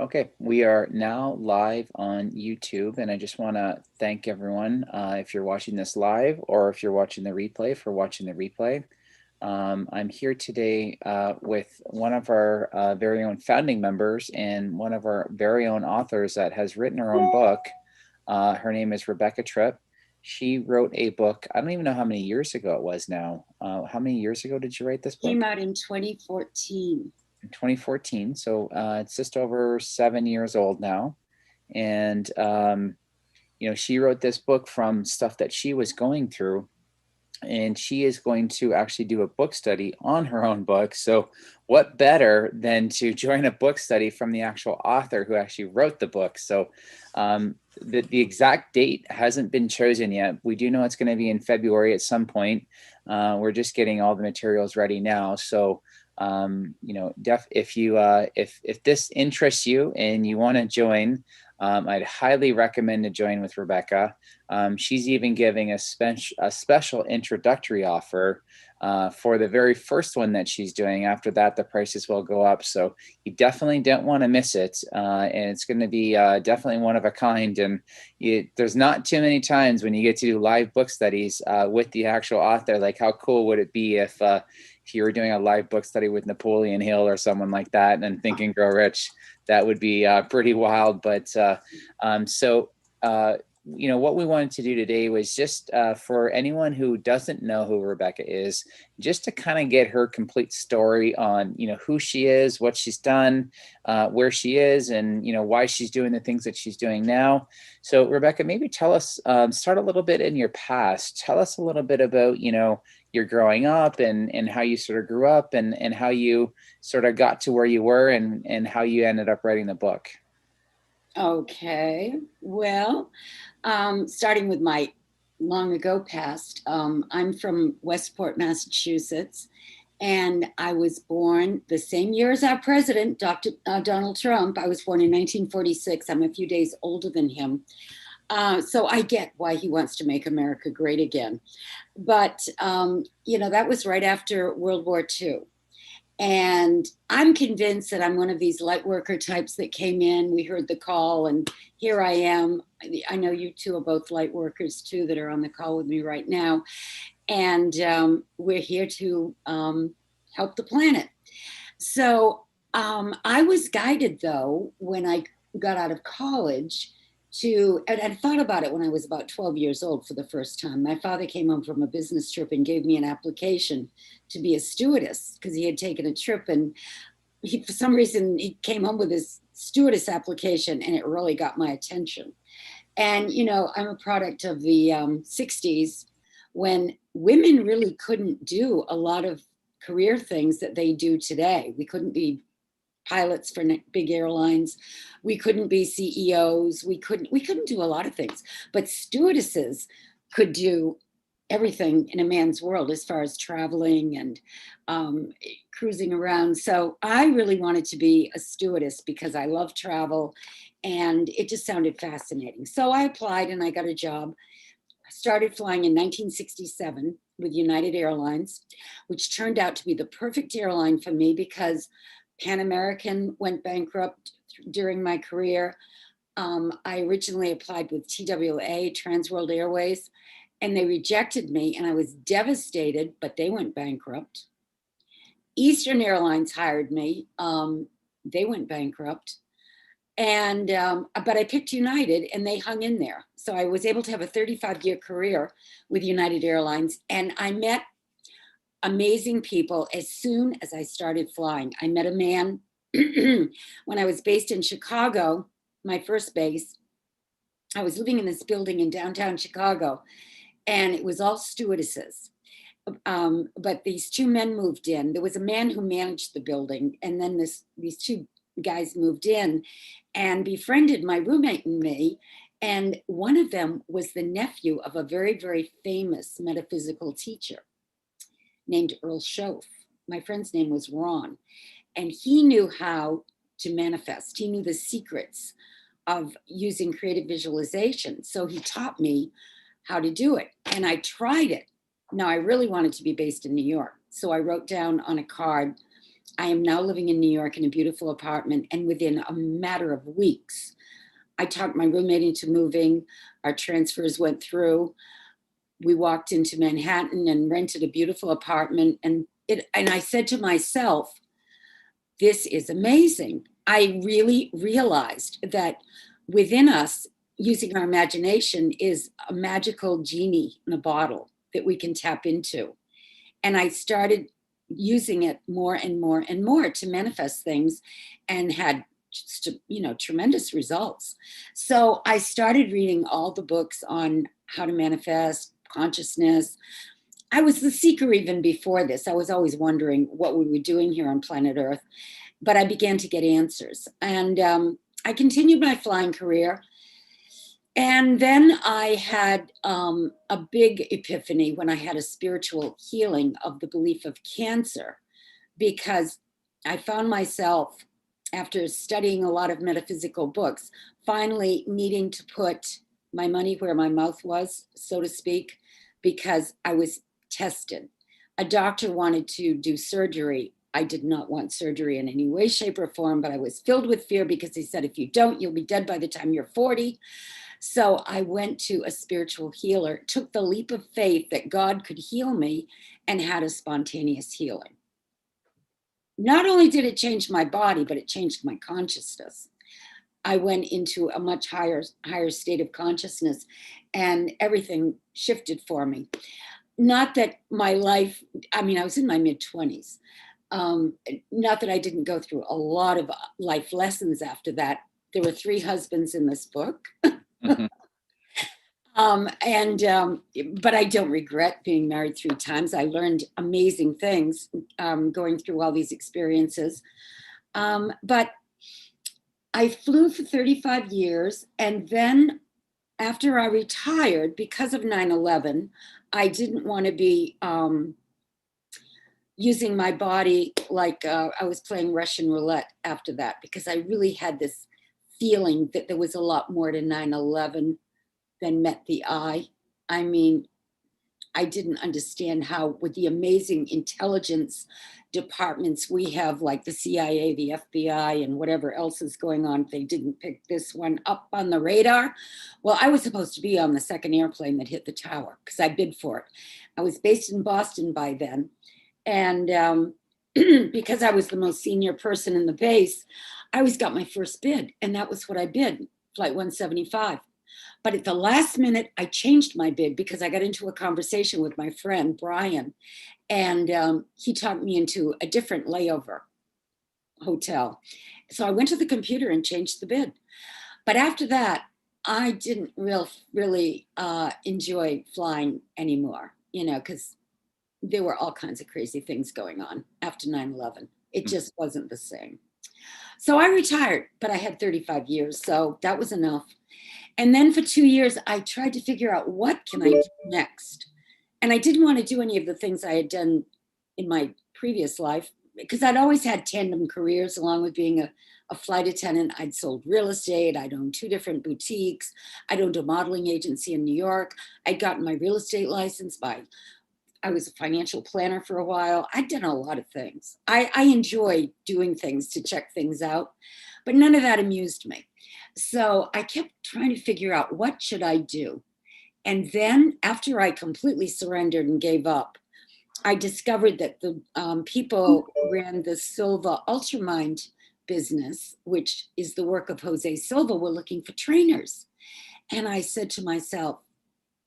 Okay, we are now live on YouTube, and I just want to thank everyone if you're watching this live or if you're watching the replay for watching the replay. I'm here today with one of our very own founding members and one of our very own authors that has written her own book. Her name is Rebecca Tripp. She wrote a book. I don't even know how many years ago it was now. How many years ago did you write this book? Came out in 2014. In 2014. So it's just over 7 years old now. And, she wrote this book from stuff that she was going through. And she is going to actually do a book study on her own book. So what better than to join a book study from the actual author who actually wrote the book? So the exact date hasn't been chosen yet. We do know it's going to be in February at some point. We're just getting all the materials ready now. So if this interests you and you want to join, I'd highly recommend to join with Rebecca. She's even giving a special introductory offer for the very first one that she's doing. After that, the prices will go up. So you definitely don't want to miss it. And it's going to be definitely one of a kind. And there's not too many times when you get to do live book studies with the actual author. Like, how cool would it be if you were doing a live book study with Napoleon Hill or someone like that and Think and Grow Rich? That would be pretty wild. But what we wanted to do today was just for anyone who doesn't know who Rebecca is, just to kind of get her complete story on, who she is, what she's done, where she is, and, why she's doing the things that she's doing now. So Rebecca, maybe tell us, start a little bit in your past. Tell us a little bit about, your growing up and how you sort of grew up and how you sort of got to where you were and how you ended up writing the book. Okay, well, starting with my long ago past, I'm from Westport, Massachusetts, and I was born the same year as our president, Dr. Donald Trump. I was born in 1946. I'm a few days older than him. So I get why he wants to make America great again. But, that was right after World War II. And I'm convinced that I'm one of these light worker types that came in. We heard the call, and here I am. I know you two are both light workers too that are on the call with me right now. And we're here to help the planet. So I was guided, though, when I got out of college and I thought about it when I was about 12 years old for the first time. My father came home from a business trip and gave me an application to be a stewardess because he had taken a trip, and for some reason he came home with his stewardess application, and it really got my attention. And, I'm a product of the 60s when women really couldn't do a lot of career things that they do today. We couldn't be pilots for big airlines. We couldn't be CEOs. We couldn't do a lot of things, but stewardesses could do everything in a man's world as far as traveling and cruising around. So I really wanted to be a stewardess because I love travel and it just sounded fascinating. So I applied and I got a job. I started flying in 1967 with United Airlines, which turned out to be the perfect airline for me because Pan American went bankrupt during my career. I originally applied with TWA, Trans World Airways, and they rejected me, and I was devastated, but they went bankrupt. Eastern Airlines hired me. They went bankrupt. And but I picked United, and they hung in there. So I was able to have a 35-year career with United Airlines, and I met amazing people as soon as I started flying. I met a man when I was based in Chicago, my first base. I was living in this building in downtown Chicago, and it was all stewardesses. But these two men moved in. There was a man who managed the building, and then these two guys moved in and befriended my roommate and me. And one of them was the nephew of a very, very famous metaphysical teacher named Earl Schoaf. My friend's name was Ron, and he knew how to manifest. He knew the secrets of using creative visualization. So he taught me how to do it, and I tried it. Now, I really wanted to be based in New York. So I wrote down on a card I am now living in New York in a beautiful apartment. And within a matter of weeks, I talked my roommate into moving. Our transfers went through. We walked into Manhattan and rented a beautiful apartment. And I said to myself, this is amazing. I really realized that within us, using our imagination is a magical genie in a bottle that we can tap into. And I started using it more and more and more to manifest things, and had just, tremendous results. So I started reading all the books on how to manifest consciousness. I was the seeker even before this. I was always wondering what we were doing here on planet Earth, but I began to get answers. And I continued my flying career. And then I had a big epiphany when I had a spiritual healing of the belief of cancer, because I found myself, after studying a lot of metaphysical books, finally needing to put my money where my mouth was, so to speak, because I was tested. A doctor wanted to do surgery. I did not want surgery in any way, shape, or form, but I was filled with fear because he said, if you don't, you'll be dead by the time you're 40. So I went to a spiritual healer, took the leap of faith that God could heal me, and had a spontaneous healing. Not only did it change my body, but it changed my consciousness. I went into a much higher state of consciousness, and everything shifted for me. Not that my life, I mean, I was in my mid-20s. Not that I didn't go through a lot of life lessons after that. There were 3 husbands in this book. Mhm. But I don't regret being married 3 times. I learned amazing things going through all these experiences. But I flew for 35 years. And then after I retired, because of 9/11, I didn't want to be using my body like I was playing Russian roulette after that, because I really had this feeling that there was a lot more to 9/11 than met the eye. I mean, I didn't understand how, with the amazing intelligence departments we have, like the CIA, the FBI, and whatever else is going on, they didn't pick this one up on the radar. Well, I was supposed to be on the second airplane that hit the tower because I bid for it. I was based in Boston by then. And because I was the most senior person in the base, I always got my first bid. And that was what I bid, Flight 175. But at the last minute, I changed my bid because I got into a conversation with my friend, Brian, and he talked me into a different layover hotel. So I went to the computer and changed the bid. But after that, I didn't really enjoy flying anymore, because there were all kinds of crazy things going on after 9/11. It just wasn't the same. So I retired, but I had 35 years, so that was enough. And then for 2 years, I tried to figure out, what can I do next? And I didn't want to do any of the things I had done in my previous life, because I'd always had tandem careers along with being a flight attendant. I'd sold real estate. I'd owned 2 different boutiques. I'd owned a modeling agency in New York. I'd gotten my real estate license I was a financial planner for a while. I'd done a lot of things. I enjoy doing things to check things out, but none of that amused me. So I kept trying to figure out, what should I do? And then after I completely surrendered and gave up, I discovered that the people who ran the Silva Ultramind business, which is the work of Jose Silva, were looking for trainers. And I said to myself,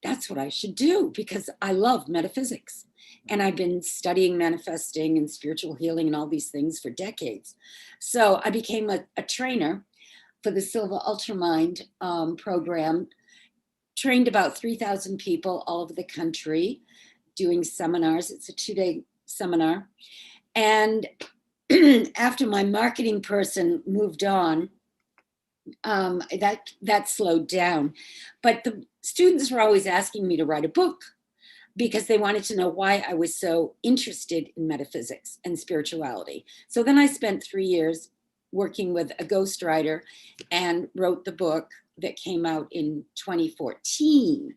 that's what I should do, because I love metaphysics. And I've been studying manifesting and spiritual healing and all these things for decades. So I became a trainer for the Silva Ultramind program, trained about 3,000 people all over the country doing seminars. It's a 2-day seminar. And after my marketing person moved on, that slowed down. But the students were always asking me to write a book because they wanted to know why I was so interested in metaphysics and spirituality. So then I spent 3 years working with a ghostwriter and wrote the book that came out in 2014.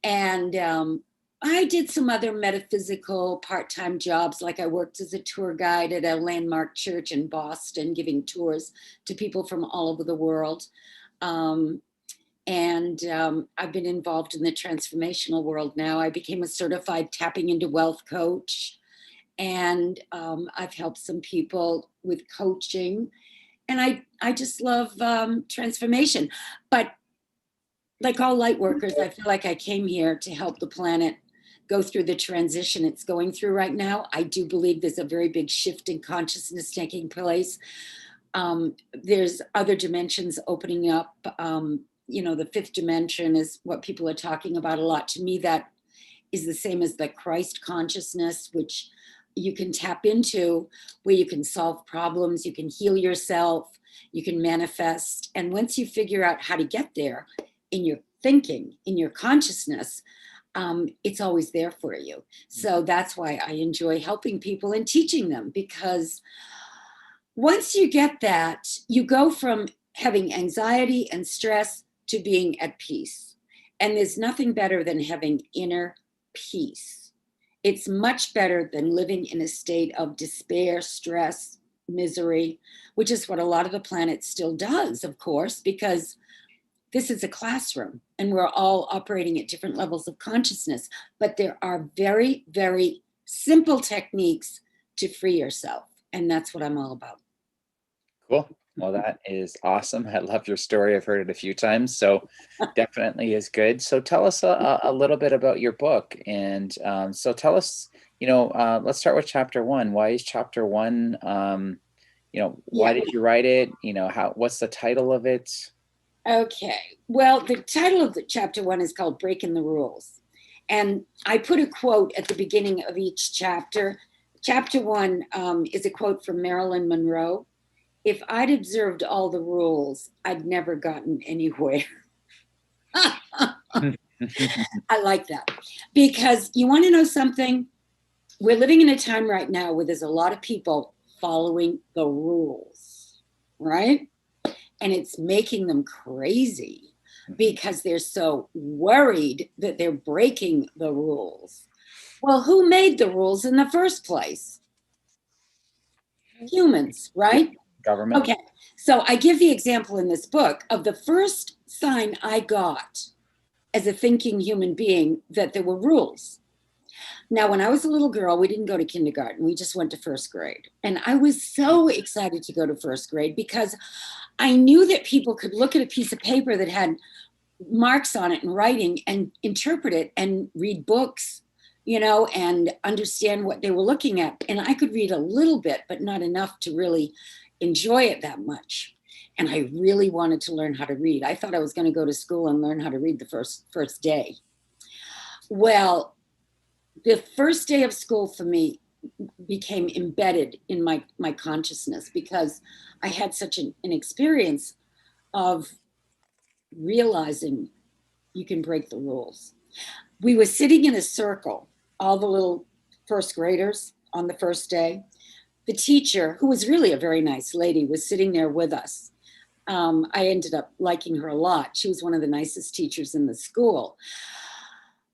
And I did some other metaphysical part-time jobs, like I worked as a tour guide at a landmark church in Boston, giving tours to people from all over the world. Um, and I've been involved in the transformational world now. I became a certified tapping into wealth coach, and I've helped some people with coaching. And I just love transformation. But like all light workers, I feel like I came here to help the planet go through the transition it's going through right now. I do believe there's a very big shift in consciousness taking place. There's other dimensions opening up. The fifth dimension is what people are talking about a lot. To me, that is the same as the Christ consciousness, which you can tap into, where you can solve problems, you can heal yourself, you can manifest. And once you figure out how to get there in your thinking, in your consciousness, it's always there for you. So that's why I enjoy helping people and teaching them, because once you get that, you go from having anxiety and stress to being at peace. And there's nothing better than having inner peace. It's much better than living in a state of despair, stress, misery, which is what a lot of the planet still does, of course, because this is a classroom and we're all operating at different levels of consciousness. But there are very, very simple techniques to free yourself. And that's what I'm all about. Cool. Well, that is awesome. I love your story. I've heard it a few times, so definitely is good. So tell us a little bit about your book. And so tell us, let's start with chapter 1. Why is chapter 1? Why did you write it? What's the title of it? Okay. Well, the title of the chapter 1 is called Breaking the Rules. And I put a quote at the beginning of each chapter. Chapter 1 is a quote from Marilyn Monroe. If I'd observed all the rules, I'd never gotten anywhere. I like that. Because you want to know something? We're living in a time right now where there's a lot of people following the rules, right? And it's making them crazy because they're so worried that they're breaking the rules. Well, who made the rules in the first place? Humans, right? Government. Okay, so I give the example in this book of the first sign I got as a thinking human being that there were rules. Now, when I was a little girl, we didn't go to kindergarten. We just went to first grade. And I was so excited to go to first grade because I knew that people could look at a piece of paper that had marks on it and writing and interpret it and read books, and understand what they were looking at. And I could read a little bit, but not enough to really enjoy it that much. And I really wanted to learn how to read. I thought I was going to go to school and learn how to read the first day. Well, the first day of school for me became embedded in my consciousness because I had such an experience of realizing you can break the rules. We were sitting in a circle, all the little first graders on the first day. The teacher, who was really a very nice lady, was sitting there with us. I ended up liking her a lot. She was one of the nicest teachers in the school.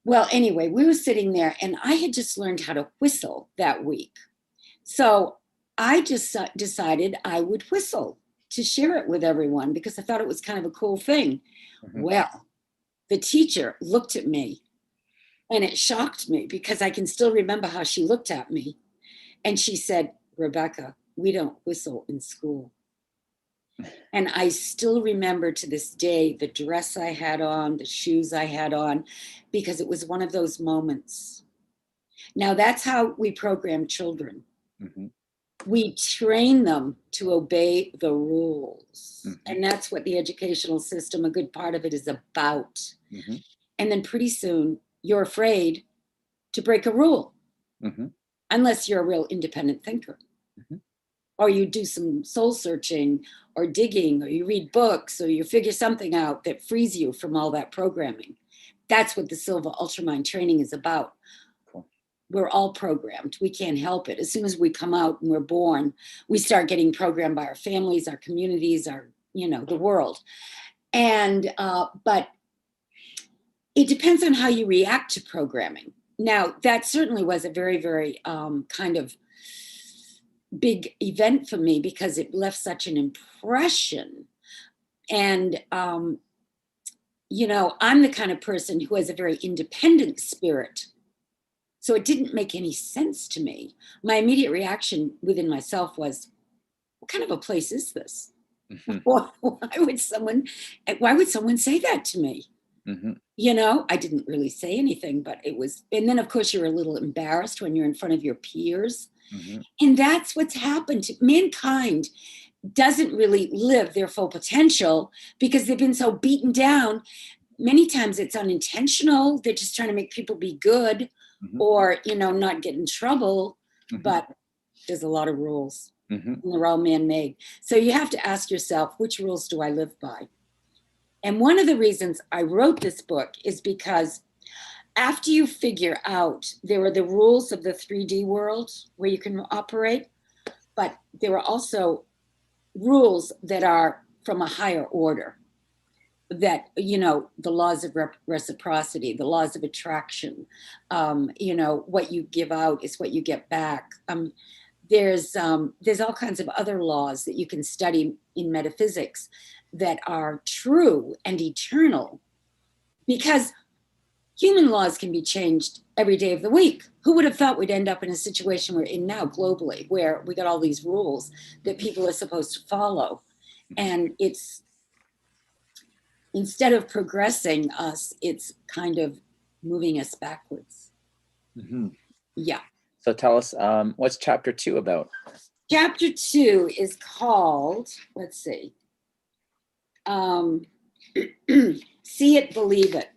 Well, anyway, we were sitting there and I had just learned how to whistle that week. So I just decided I would whistle to share it with everyone because I thought it was kind of a cool thing. Mm-hmm. Well, the teacher looked at me and it shocked me because I can still remember how she looked at me. And she said, Rebecca, we don't whistle in school. And I still remember to this day the dress I had on, the shoes I had on, because it was one of those moments. Now, that's how we program children. Mm-hmm. We train them to obey the rules. Mm-hmm. And that's what the educational system, a good part of it, is about. Mm-hmm. And then pretty soon, you're afraid to break a rule, mm-hmm. unless you're a real independent thinker. Mm-hmm. Or you do some soul searching or digging, or you read books, or you figure something out that frees you from all that programming. That's what the Silva Ultramind training is about. Cool. We're all programmed. We can't help it. As soon as we come out and we're born, we start getting programmed by our families, our communities, the world. And, but it depends on how you react to programming. Now, that certainly was a very, very kind of big event for me because it left such an impression. And, I'm the kind of person who has a very independent spirit. So it didn't make any sense to me. My immediate reaction within myself was, what kind of a place is this? Mhm. Why would someone say that to me? Mhm. I didn't really say anything, but it was, and then of course you're a little embarrassed when you're in front of your peers. Mhm. And that's what's happened to mankind. Doesn't really live their full potential because they've been so beaten down. Many times it's unintentional. They're just trying to make people be good Mhm. or, not get in trouble. Mhm. But there's a lot of rules Mhm. and they're all man-made. So you have to ask yourself, which rules do I live by? And one of the reasons I wrote this book is because after you figure out there are the rules of the 3D world where you can operate, but there are also rules that are from a higher order, that the laws of reciprocity, the laws of attraction, what you give out is what you get back. There's all kinds of other laws that you can study in metaphysics that are true and eternal, because human laws can be changed every day of the week. Who would have thought we'd end up in a situation we're in now globally, where we got all these rules that people are supposed to follow? And it's, instead of progressing us, it's kind of moving us backwards. Mhm. Yeah. So tell us, what's chapter 2 about? Chapter 2 is called, let's see, um, See It, Believe It.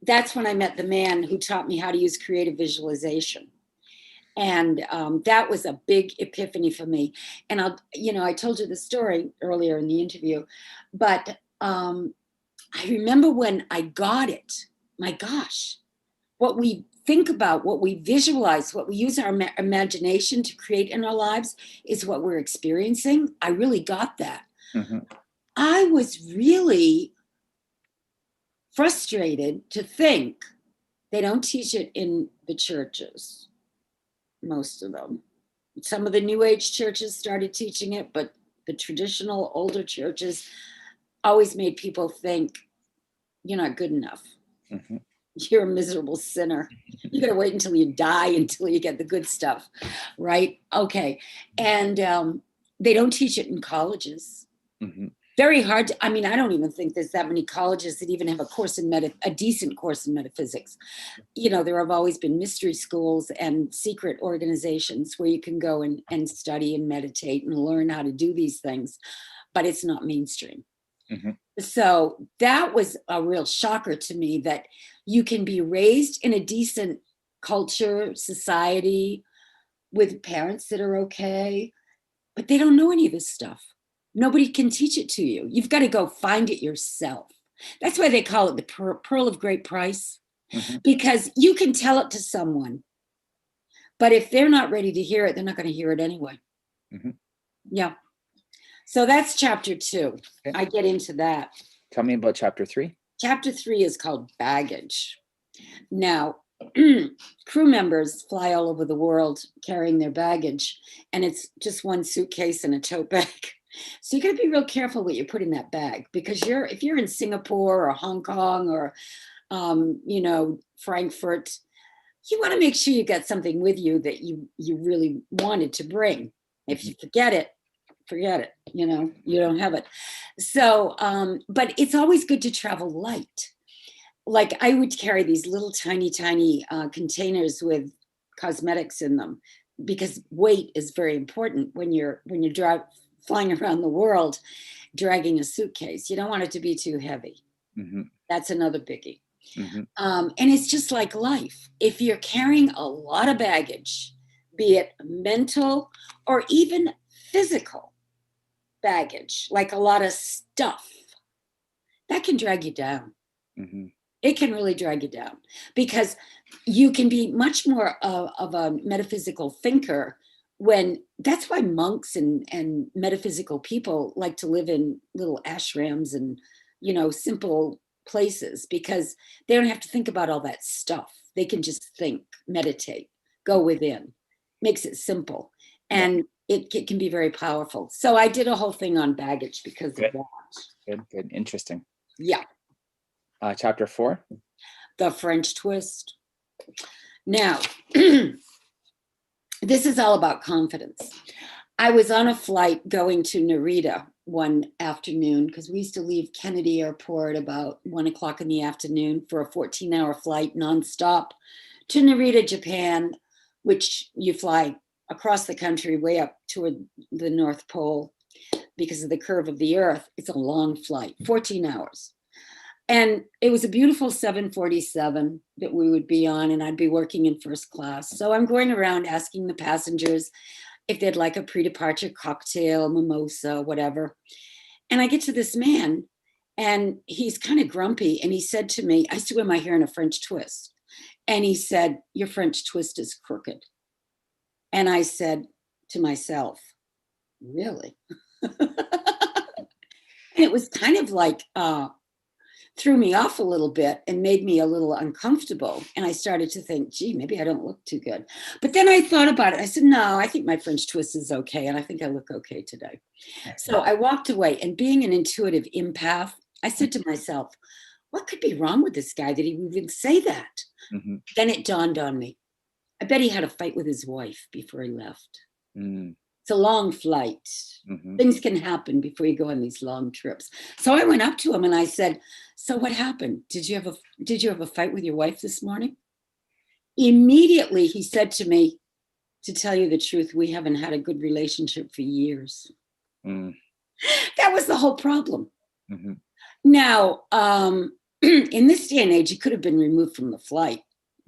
That's when I met the man who taught me how to use creative visualization. And that was a big epiphany for me. And I told you the story earlier in the interview, but I remember when I got it, my gosh, what we think about, what we visualize, what we use our imagination to create in our lives is what we're experiencing. I really got that. Mhm. I was really frustrated to think they don't teach it in the churches, most of them. Some of the New Age churches started teaching it, but the traditional older churches always made people think you're not good enough. Mhm. You're a miserable sinner. You got to wait until you die until you get the good stuff, right? Okay. And they don't teach it in colleges. Mhm. Very hard to, I mean, I don't even think there's that many colleges that even have a decent course in metaphysics. There have always been mystery schools and secret organizations where you can go and study and meditate and learn how to do these things, but it's not mainstream. Mhm. So that was a real shocker to me, that you can be raised in a decent culture, society, with parents that are okay, but they don't know any of this stuff. Nobody can teach it to you. You've got to go find it yourself. That's why they call it the pearl of great price, Mhm. because you can tell it to someone, but if they're not ready to hear it, they're not going to hear it anyway. Mhm. Yeah. So that's chapter 2. Okay. I get into that. Tell me about chapter 3. Chapter 3 is called baggage. Now, crew members fly all over the world carrying their baggage, and it's just one suitcase and a tote bag. So you got to be real careful what you put in that bag, because if you're in Singapore or Hong Kong or Frankfurt, you want to make sure you got something with you that you really wanted to bring. If you Mhm. forget it, you don't have it. So, but it's always good to travel light. Like I would carry these little tiny containers with cosmetics in them, because weight is very important when you're flying around the world dragging a suitcase. You don't want it to be too heavy. Mhm. That's another biggie. Mhm. And it's just like life. If you're carrying a lot of baggage, be it mental or even physical baggage, like a lot of stuff, that can drag you down. Mhm. It can really drag you down, because you can be much more of a metaphysical thinker. When that's why monks and metaphysical people like to live in little ashrams and simple places, because they don't have to think about all that stuff. They can just think, meditate, go within. Makes it simple. And it can be very powerful. So I did a whole thing on baggage because of that. Good. Interesting. Yeah. Chapter 4. The French twist. Now, this is all about confidence. I was on a flight going to Narita one afternoon because we used to leave Kennedy Airport about 1 o'clock in the afternoon for a 14-hour flight nonstop to Narita, Japan, which you fly across the country way up toward the North Pole because of the curve of the Earth. It's a long flight, 14 hours. And it was a beautiful 747 that we would be on, and I'd be working in first class. So I'm going around asking the passengers if they'd like a pre-departure cocktail, mimosa, whatever. And I get to this man, and he's kind of grumpy. And he said to me, I used to wear my hair in a French twist. And he said, your French twist is crooked. And I said to myself, really? And it was kind of like, threw me off a little bit and made me a little uncomfortable. And I started to think, gee, maybe I don't look too good. But then I thought about it. I said, no, I think my French twist is okay. And I think I look okay today. So I walked away, and being an intuitive empath, I said to myself, what could be wrong with this guy that he would even say that? Mm-hmm. Then it dawned on me. I bet he had a fight with his wife before he left. Mm. It's a long flight. Mm-hmm. Things can happen before you go on these long trips. So I went up to him and I said, so what happened? Did you have a fight with your wife this morning? Immediately he said to me, to tell you the truth, we haven't had a good relationship for years. Mm. That was the whole problem. Mm-hmm. Now, in this day and age, he could have been removed from the flight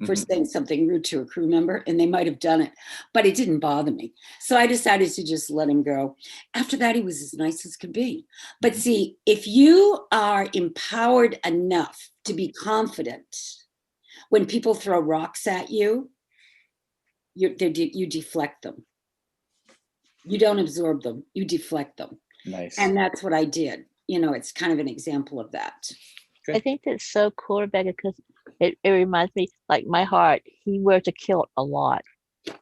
for saying something rude to a crew member, and they might have done it, but it didn't bother me. So I decided to just let him go. After that, he was as nice as could be. But see, if you are empowered enough to be confident, when people throw rocks at you, you deflect them. You don't absorb them, you deflect them. Nice. And that's what I did. You know, it's kind of an example of that. I think that's so cool, Rebecca, because it reminds me, like my heart, he wears a kilt a lot.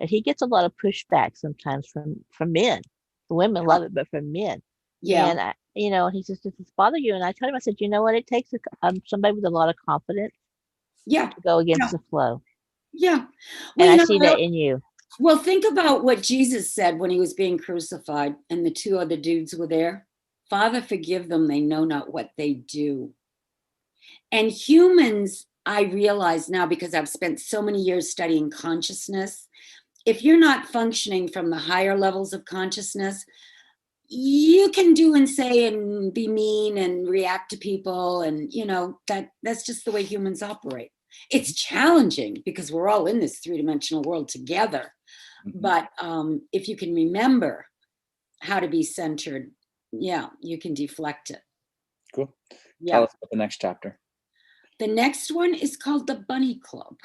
And he gets a lot of pushback sometimes from men. The women love it, but from men. Yeah. And, he says, does this bother you? And I told him, I said, you know what? It takes somebody with a lot of confidence Yeah. to go against the flow. Yeah. Well, And I see that in you. Well, think about what Jesus said when he was being crucified and the two other dudes were there. Father, forgive them. They know not what they do. And humans, I realize now, because I've spent so many years studying consciousness, if you're not functioning from the higher levels of consciousness, you can do and say and be mean and react to people. And, that's just the way humans operate. It's challenging because we're all in this three-dimensional world together. Mm-hmm. But if you can remember how to be centered, you can deflect it. Cool. Yeah. Tell us about the next chapter. The next one is called the Bunny Club.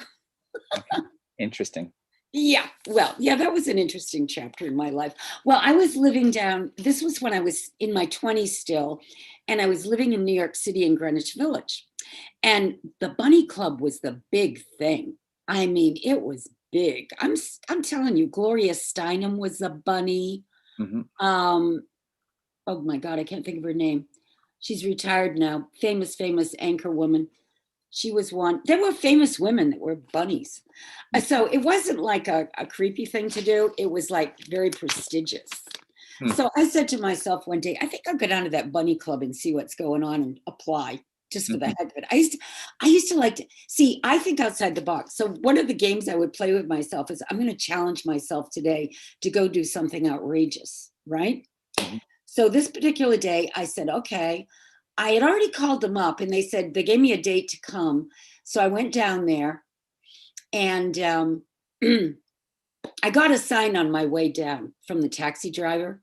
Okay. Interesting. Yeah, well, that was an interesting chapter in my life. Well, I was living this was when I was in my 20s still, and I was living in New York City in Greenwich Village. And the Bunny Club was the big thing. I mean, it was big. I'm telling you, Gloria Steinem was a bunny. Mm-hmm. Oh my God, I can't think of her name. She's retired now. Famous anchor woman. She was one. There were famous women that were bunnies. So it wasn't like a creepy thing to do. It was like very prestigious. So I said to myself one day, I think I'll go down to that bunny club and see what's going on and apply just for the heck of it. I used to like to see, I think outside the box. So one of the games I would play with myself is I'm going to challenge myself today to go do something outrageous, right? Mm-hmm. So this particular day I said, okay, I had already called them up and they gave me a date to come. So I went down there and I got a sign on my way down from the taxi driver.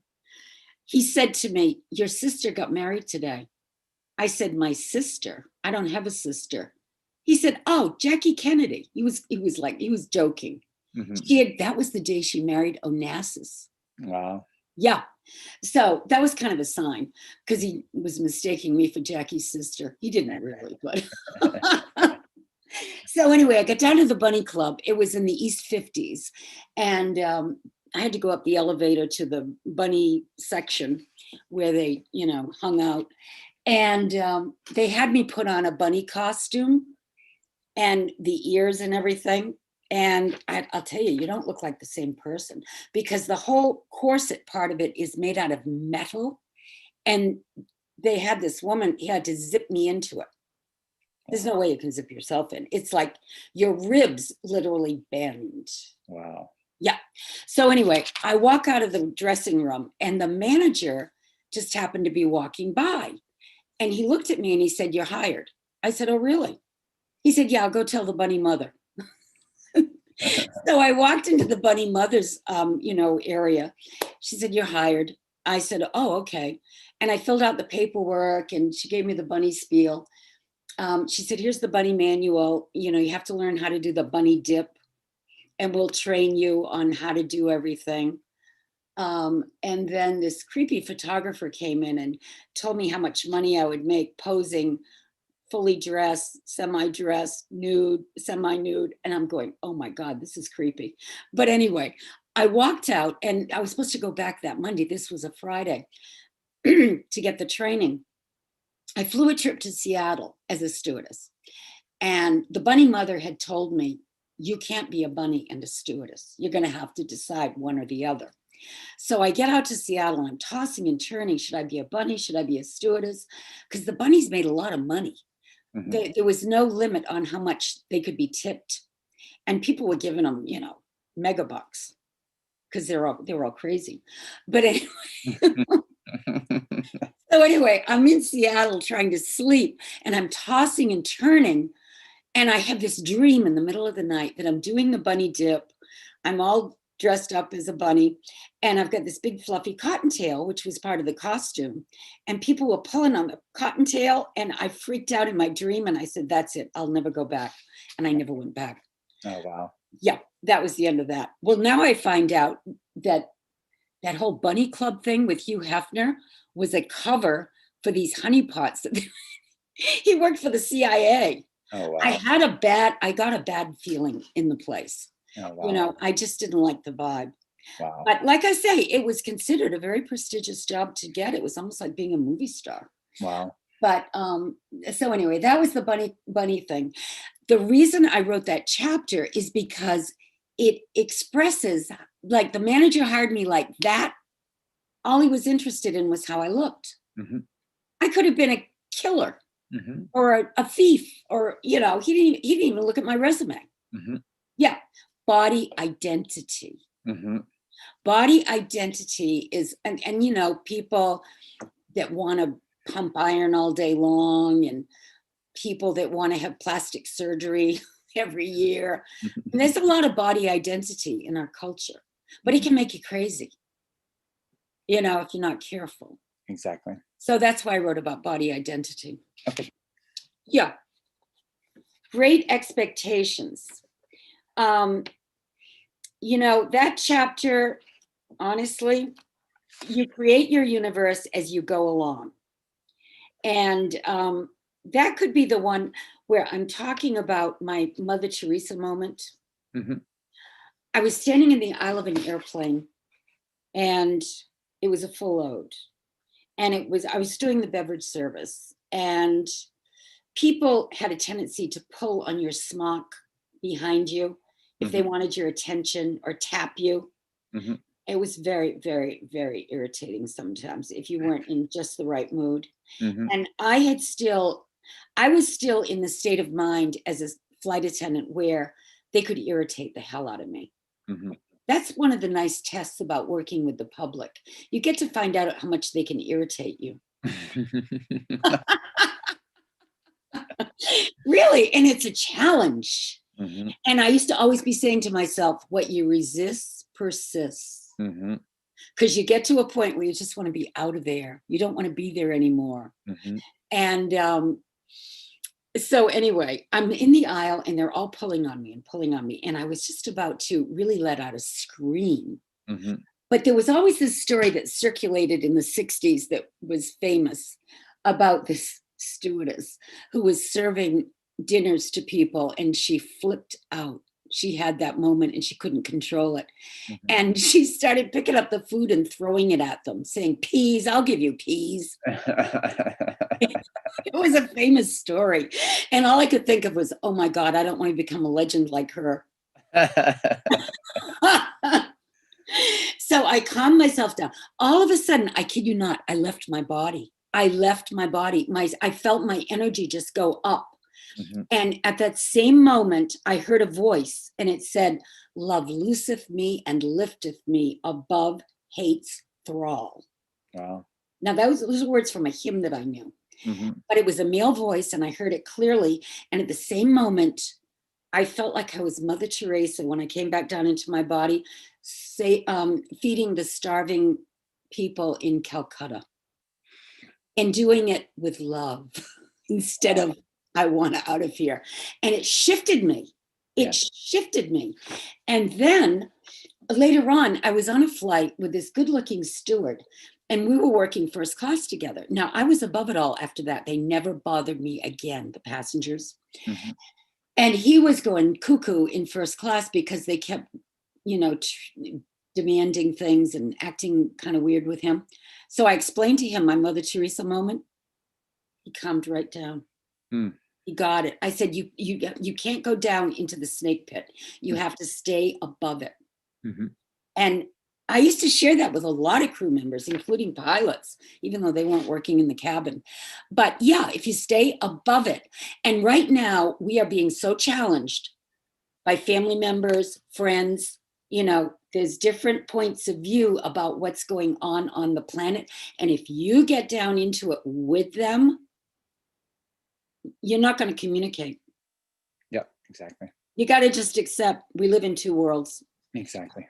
He said to me, your sister got married today. I said, my sister? I don't have a sister. He said, oh, Jackie Kennedy. He was joking. Mm-hmm. That was the day she married Onassis. Wow. Yeah. So that was kind of a sign because he was mistaking me for Jackie's sister. He didn't really, but So anyway, I got down to the bunny club. It was in the East 50s. And I had to go up the elevator to the bunny section where they, hung out. And they had me put on a bunny costume and the ears and everything. And I'll tell you, you don't look like the same person because the whole corset part of it is made out of metal. And they had this woman, he had to zip me into it. There's no way you can zip yourself in. It's like your ribs literally bend. Wow. Yeah. So anyway, I walk out of the dressing room and the manager just happened to be walking by. And he looked at me and he said, "You're hired." I said, "Oh, really?" He said, "Yeah, I'll go tell the bunny mother." So I walked into the bunny mother's, area. She said, "You're hired." I said, "Oh, okay." And I filled out the paperwork and she gave me the bunny spiel. She said, "Here's the bunny manual. You have to learn how to do the bunny dip and we'll train you on how to do everything." And then this creepy photographer came in and told me how much money I would make posing fully dressed, semi-dressed, nude, semi-nude. And I'm going, oh my God, this is creepy. But anyway, I walked out and I was supposed to go back that Monday. This was a Friday to get the training. I flew a trip to Seattle as a stewardess. And the bunny mother had told me, you can't be a bunny and a stewardess. You're going to have to decide one or the other. So I get out to Seattle and I'm tossing and turning. Should I be a bunny? Should I be a stewardess? Because the bunnies made a lot of money. Mhm. There was no limit on how much they could be tipped. And people were giving them, mega bucks because they were all crazy. But anyway, so anyway, I'm in Seattle trying to sleep and I'm tossing and turning. And I have this dream in the middle of the night that I'm doing the bunny dip. I'm all dressed up as a bunny. And I've got this big fluffy cottontail, which was part of the costume. And people were pulling on the cottontail. And I freaked out in my dream. And I said, that's it. I'll never go back. And I never went back. Oh, wow. Yeah, that was the end of that. Well, now I find out that that whole bunny club thing with Hugh Hefner was a cover for these honeypots. He worked for the CIA. Oh, wow. I got a bad feeling in the place. Oh, wow. I just didn't like the vibe. Wow. But like I say, it was considered a very prestigious job to get. It was almost like being a movie star. Wow. But so anyway, that was the bunny thing. The reason I wrote that chapter is because it expresses, like, the manager hired me like that. All he was interested in was how I looked. Mm-hmm. I could have been a killer. Mm-hmm. Or a thief, or he didn't even look at my resume. Mm-hmm. Yeah, body identity. Mm-hmm. Body identity is, and people that want to pump iron all day long, and people that want to have plastic surgery every year. And there's a lot of body identity in our culture, but it can make you crazy, if you're not careful. Exactly. So that's why I wrote about body identity. Okay. Yeah. Great expectations. That chapter, honestly, you create your universe as you go along. And that could be the one where I'm talking about my Mother Teresa moment. Mm-hmm. I was standing in the aisle of an airplane and it was a full load. And I was doing the beverage service, and people had a tendency to pull on your smock behind you if they wanted your attention, or tap you. Mm-hmm. It was very, very, very irritating sometimes if you weren't in just the right mood. Mm-hmm. And I was still in the state of mind as a flight attendant where they could irritate the hell out of me. Mm-hmm. That's one of the nice tests about working with the public. You get to find out how much they can irritate you. Really, and it's a challenge. Mm-hmm. And I used to always be saying to myself, what you resist persists. Mm-hmm. Because you get to a point where you just want to be out of there. You don't want to be there anymore. Mm-hmm. And so anyway, I'm in the aisle and they're all pulling on me. And I was just about to really let out a scream. Mm-hmm. But there was always this story that circulated in the 60s that was famous about this stewardess who was serving dinners to people, and she flipped out. She had that moment and she couldn't control it. Mhm. And she started picking up the food and throwing it at them, saying, peas, I'll give you peas. It was a famous story. And all I could think of was, oh my God, I don't want to become a legend like her. So I calmed myself down. All of a sudden, I kid you not, I left my body. I left my body. I felt my energy just go up. Mhm. And at that same moment, I heard a voice, and it said, love looseth me and lifteth me above hate's thrall. Wow. Now, those were words from a hymn that I knew, Mhm. but it was a male voice, and I heard it clearly. And at the same moment, I felt like I was Mother Teresa when I came back down into my body, feeding the starving people in Calcutta, and doing it with love instead of I want out of here. And it shifted me. Yeah. It shifted me. And then later on, I was on a flight with this good looking steward, and we were working first class together. Now, I was above it all after that. They never bothered me again, the passengers. Mhm. And he was going cuckoo in first class because they kept, demanding things and acting kind of weird with him. So I explained to him my Mother Teresa moment. He calmed right down. Hmm. He got it. I said, you can't go down into the snake pit. You have to stay above it. Mhm. And I used to share that with a lot of crew members, including pilots, even though they weren't working in the cabin. But yeah, if you stay above it. And right now, we are being so challenged by family members, friends. There's different points of view about what's going on the planet. And if you get down into it with them, you're not going to communicate. Yep, exactly. You got to just accept we live in two worlds. Exactly.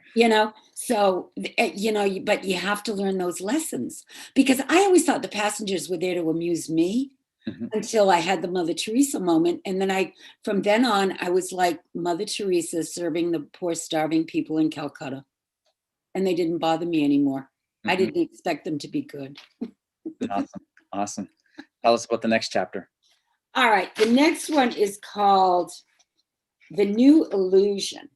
So but you have to learn those lessons, because I always thought the passengers were there to amuse me Mhm. until I had the Mother Teresa moment. And then from then on, I was like Mother Teresa serving the poor starving people in Calcutta, and they didn't bother me anymore. I Mhm. didn't expect them to be good. Awesome. Awesome. Tell us about the next chapter. All right, the next one is called The New Illusion.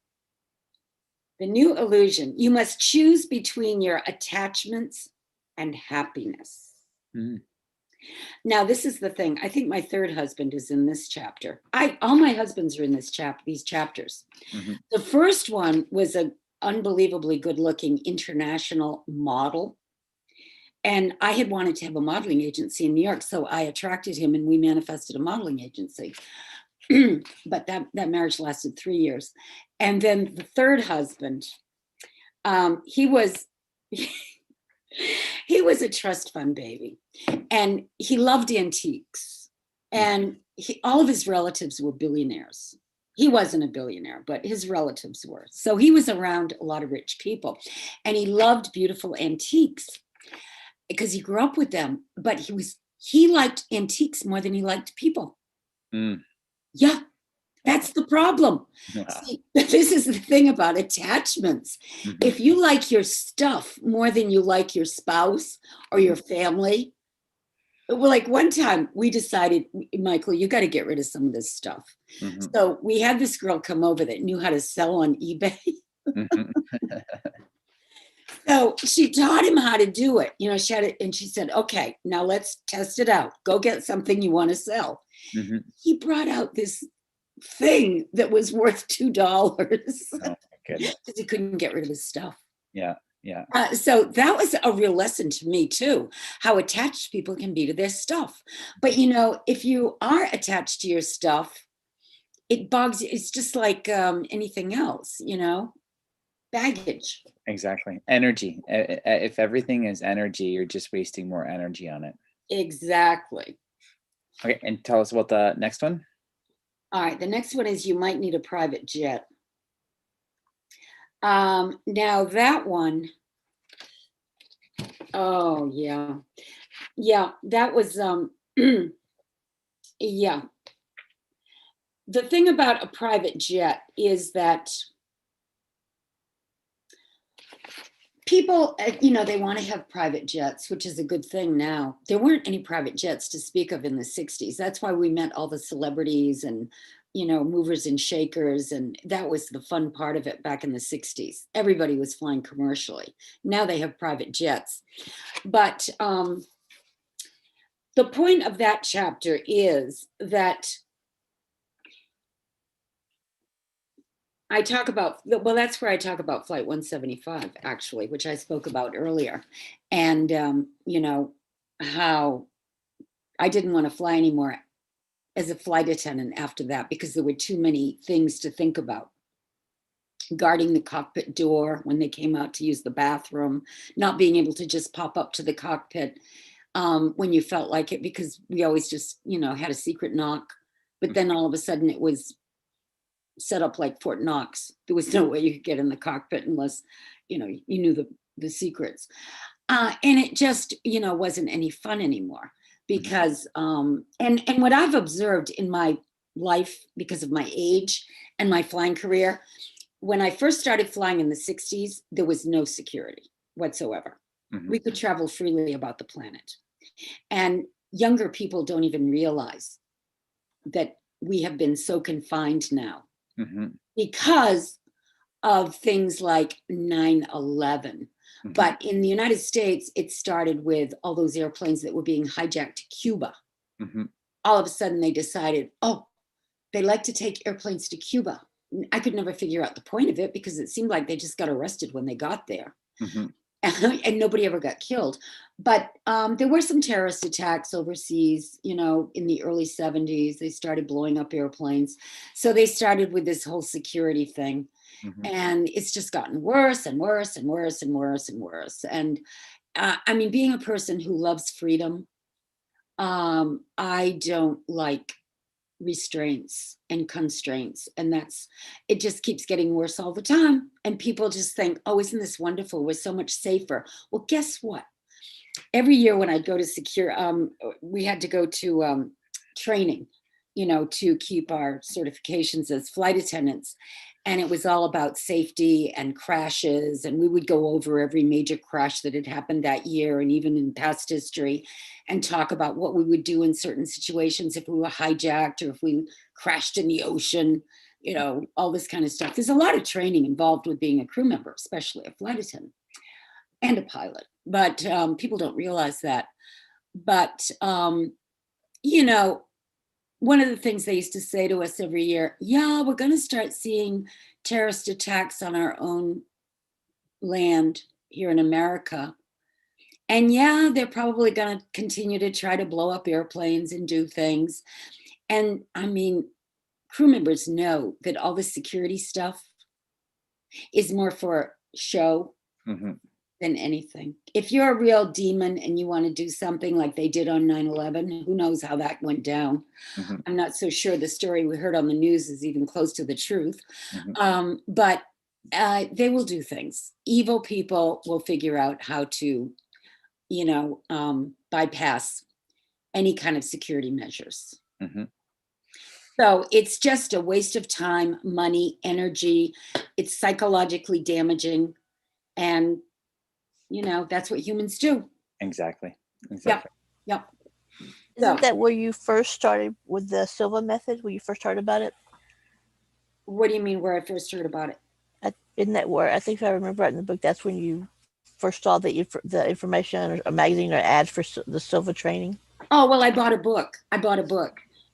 The new illusion. You must choose between your attachments and happiness. Mhm. Now, this is the thing. I think my third husband is in this chapter. All my husbands are in these chapters. Mhm. The first one was an unbelievably good-looking international model. And I had wanted to have a modeling agency in New York, so I attracted him and we manifested a modeling agency. But that marriage lasted 3 years. And then the third husband, he was he was a trust fund baby, and he loved antiques, and all of his relatives were billionaires. He wasn't a billionaire, but his relatives were. So he was around a lot of rich people, and he loved beautiful antiques because he grew up with them. But he liked antiques more than he liked people. Mm. Yeah. That's the problem. Wow. See, this is the thing about attachments. Mhm. If you like your stuff more than you like your spouse or your family, well, like one time we decided, Michael, you got to get rid of some of this stuff. Mhm. So we had this girl come over that knew how to sell on eBay. Mhm. So she taught him how to do it. She had it, and she said, okay, now let's test it out. Go get something you want to sell. Mhm. He brought out this thing that was worth $2 Oh my goodness. because he couldn't get rid of his stuff. Yeah. Yeah. So that was a real lesson to me too, how attached people can be to their stuff. But if you are attached to your stuff, it bugs you. It's just like anything else, baggage. Exactly. Energy. If everything is energy, you're just wasting more energy on it. Exactly. Okay. And tell us about the next one. All right. The next one is you might need a private jet. Now that one, oh yeah. Yeah, that was yeah. The thing about a private jet is that people, they want to have private jets, which is a good thing now. There weren't any private jets to speak of in the 60s. That's why we met all the celebrities and, movers and shakers. And that was the fun part of it back in the 60s. Everybody was flying commercially. Now they have private jets. But the point of that chapter is that I talk about, well, that's where I talk about Flight 175, actually, which I spoke about earlier. And, how I didn't want to fly anymore as a flight attendant after that because there were too many things to think about. Guarding the cockpit door when they came out to use the bathroom, not being able to just pop up to the cockpit when you felt like it, because we always just, had a secret knock. But then all of a sudden it was set up like Fort Knox. There was no way you could get in the cockpit unless, you knew the secrets. And it just, wasn't any fun anymore because, and what I've observed in my life because of my age and my flying career, when I first started flying in the 60s, there was no security whatsoever. Mm-hmm. We could travel freely about the planet. And younger people don't even realize that we have been so confined now. Mm-hmm. Because of things like 9/11. Mm-hmm. But in the United States, it started with all those airplanes that were being hijacked to Cuba. Mm-hmm. All of a sudden they decided, they like to take airplanes to Cuba. I could never figure out the point of it because it seemed like they just got arrested when they got there. Mm-hmm. And nobody ever got killed. But there were some terrorist attacks overseas, in the early 70s. They started blowing up airplanes. So they started with this whole security thing. Mm-hmm. And it's just gotten worse and worse and worse and worse and worse. And being a person who loves freedom, I don't like restraints and constraints, and it just keeps getting worse all the time. And people just think, isn't this wonderful, we're so much safer. Well, guess what? Every year when I'd go to secure, we had to go to training, to keep our certifications as flight attendants. And it was all about safety and crashes. And we would go over every major crash that had happened that year and even in past history and talk about what we would do in certain situations if we were hijacked or if we crashed in the ocean, all this kind of stuff. There's a lot of training involved with being a crew member, especially a flight attendant and a pilot. But people don't realize that. But, one of the things they used to say to us every year, we're going to start seeing terrorist attacks on our own land here in America. And they're probably going to continue to try to blow up airplanes and do things. And crew members know that all the security stuff is more for show. Mm-hmm. Than anything. If you're a real demon and you want to do something like they did on 9/11, who knows how that went down. Mm-hmm. I'm not so sure the story we heard on the news is even close to the truth. Mm-hmm. But they will do things. Evil people will figure out how to, bypass any kind of security measures. Mm-hmm. So it's just a waste of time, money, energy. It's psychologically damaging. And that's what humans do. Exactly. Yep. Isn't that where you first started with the Silva method? Where you first heard about it? What do you mean where I first heard about it? Isn't that where, I think if I remember right in the book, that's when you first saw the information or a magazine or ads for the Silva training? Oh, well, I bought a book.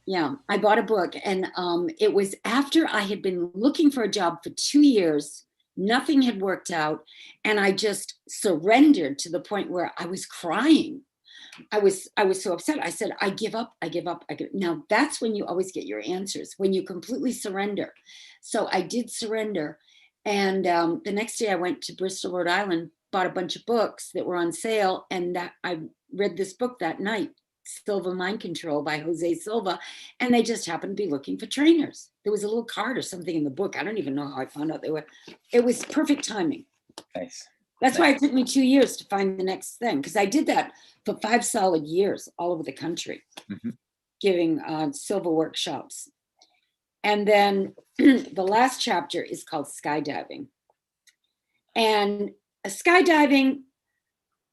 Yeah, I bought a book. And it was after I had been looking for a job for 2 years. Nothing had worked out. And I just surrendered to the point where I was crying. I was so upset. I said, I give up. Now that's when you always get your answers, when you completely surrender. So I did surrender. And the next day I went to Bristol, Rhode Island, bought a bunch of books that were on sale. And I read this book that night, Silva Mind Control by Jose Silva, and they just happened to be looking for trainers. There was a little card or something in the book. I don't even know how I found out they were. It was perfect timing. Nice. That's why it took me 2 years to find the next thing, because I did that for 5 solid years all over the country, mm-hmm. giving Silva workshops. And then the last chapter is called skydiving. And skydiving,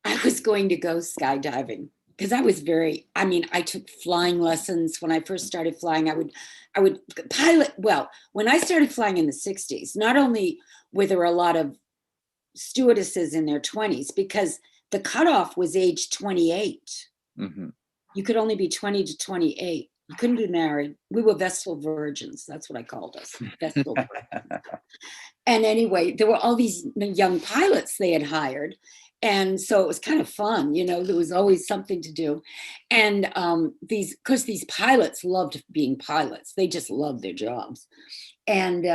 I was going to go skydiving because I took flying lessons when I first started flying. I would pilot. Well, when I started flying in the 60s, not only were there a lot of stewardesses in their 20s, because the cutoff was age 28. Mm-hmm. You could only be 20 to 28. You couldn't be married. We were Vestal virgins. That's what I called us. Vestal virgins. And anyway, there were all these young pilots they had hired. And so it was kind of fun, there was always something to do. And because these pilots loved being pilots, they just loved their jobs. And,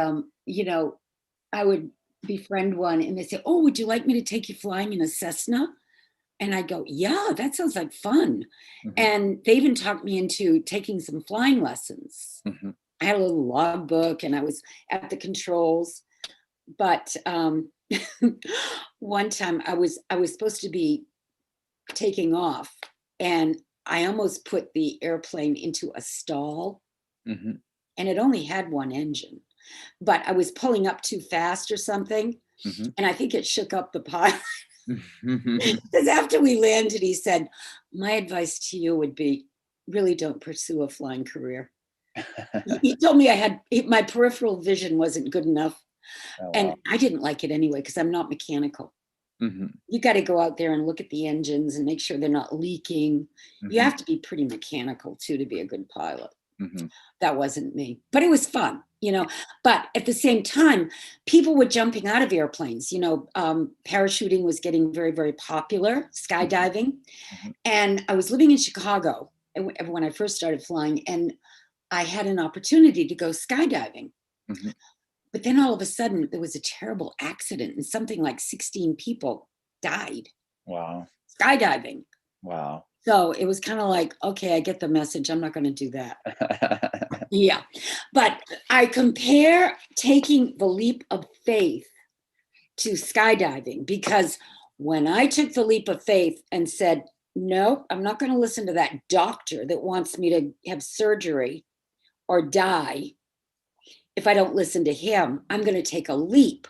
I would befriend one and they say, "Oh, would you like me to take you flying in a Cessna?" And I go, "Yeah, that sounds like fun." Mm-hmm. And they even talked me into taking some flying lessons. Mm-hmm. I had a little logbook and I was at the controls. But one time I was supposed to be taking off and I almost put the airplane into a stall. Mm-hmm. And it only had one engine, but I was pulling up too fast or something. Mm-hmm. And I think it shook up the pilot. Mm-hmm. Because after we landed, he said, "My advice to you would be really don't pursue a flying career." He told me my peripheral vision wasn't good enough. Oh, wow. And I didn't like it anyway, because I'm not mechanical. Mm-hmm. You got to go out there and look at the engines and make sure they're not leaking. Mm-hmm. You have to be pretty mechanical too to be a good pilot. Mm-hmm. That wasn't me, but it was fun, But at the same time, people were jumping out of airplanes. Parachuting was getting very, very popular, skydiving. Mm-hmm. And I was living in Chicago when I first started flying, and I had an opportunity to go skydiving. Mm-hmm. But then all of a sudden, there was a terrible accident and something like 16 people died. Wow. Skydiving. Wow. So it was kind of like, okay, I get the message. I'm not going to do that. Yeah. But I compare taking the leap of faith to skydiving, because when I took the leap of faith and said, "No, I'm not going to listen to that doctor that wants me to have surgery or die. If I don't listen to him, I'm going to take a leap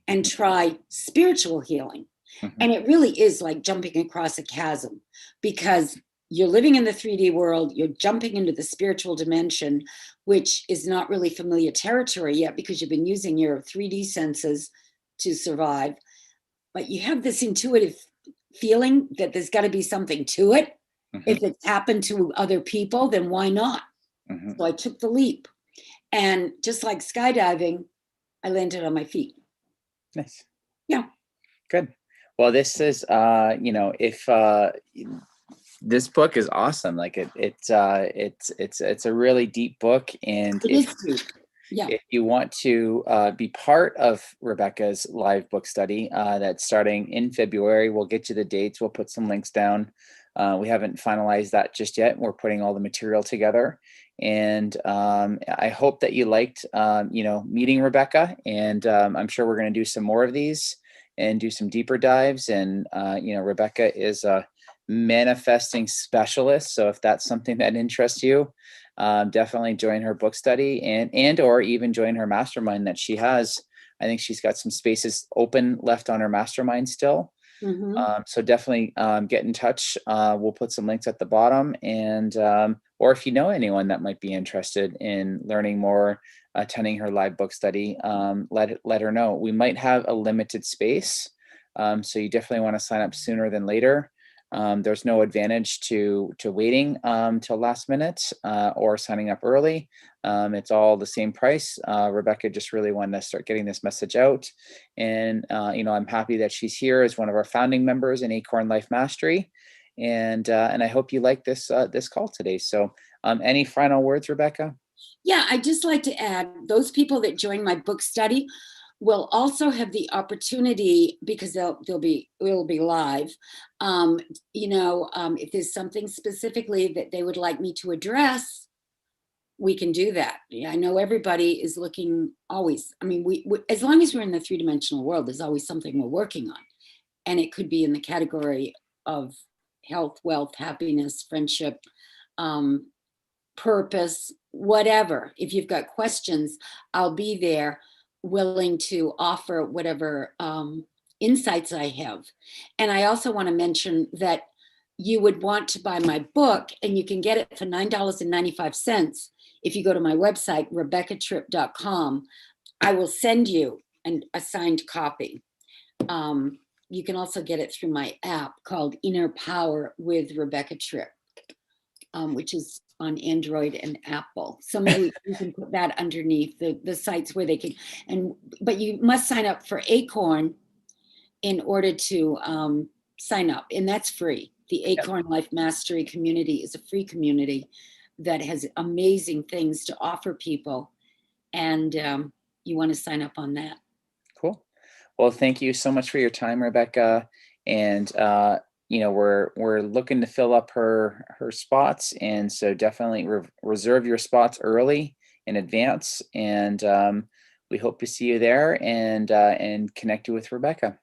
and try spiritual healing." Mm-hmm. And it really is like jumping across a chasm, because you're living in the 3D world, you're jumping into the spiritual dimension, which is not really familiar territory yet because you've been using your 3D senses to survive. But you have this intuitive feeling that there's got to be something to it. Mm-hmm. If it's happened to other people, then why not? Mm-hmm. So I took the leap. And just like skydiving, I landed on my feet. Nice. Yeah. Good. Well, this is, if this book is awesome. Like it's a really deep book, and it is deep. Yeah. If you want to be part of Rebecca's live book study that's starting in February, we'll get you the dates. We'll put some links down. We haven't finalized that just yet. We're putting all the material together. And I hope that you liked, meeting Rebecca. And I'm sure we're going to do some more of these and do some deeper dives. And, Rebecca is a manifesting specialist. So if that's something that interests you, definitely join her book study and or even join her mastermind that she has. I think she's got some spaces open left on her mastermind still. Mm-hmm. So definitely get in touch. We'll put some links at the bottom, and or if you know anyone that might be interested in learning more, attending her live book study, let her know. We might have a limited space, so you definitely want to sign up sooner than later. There's no advantage to waiting till last minute or signing up early. It's all the same price. Rebecca just really wanted to start getting this message out. And, I'm happy that she's here as one of our founding members in Acorn Life Mastery. And I hope you like this call today. So any final words, Rebecca? Yeah, I'd just like to add, those people that join my book study will also have the opportunity, because it'll be live. If there's something specifically that they would like me to address, we can do that. I know everybody is looking always. I mean, we as long as we're in the 3-dimensional world, there's always something we're working on, and it could be in the category of health, wealth, happiness, friendship, purpose, whatever. If you've got questions, I'll be there, willing to offer whatever insights I have. And I also want to mention that you would want to buy my book, and you can get it for $9.95 if you go to my website, rebeccatripp.com. I will send you a signed copy. You can also get it through my app called Inner Power with Rebecca Tripp, which is on Android and Apple. So maybe you can put that underneath the sites where they can, but you must sign up for Acorn in order to sign up, and that's free. The Acorn Life Mastery community is a free community that has amazing things to offer people, and you want to sign up on that. Cool. Well, thank you so much for your time, Rebecca. And we're looking to fill up her spots, and so definitely reserve your spots early in advance. And we hope to see you there and connect you with Rebecca.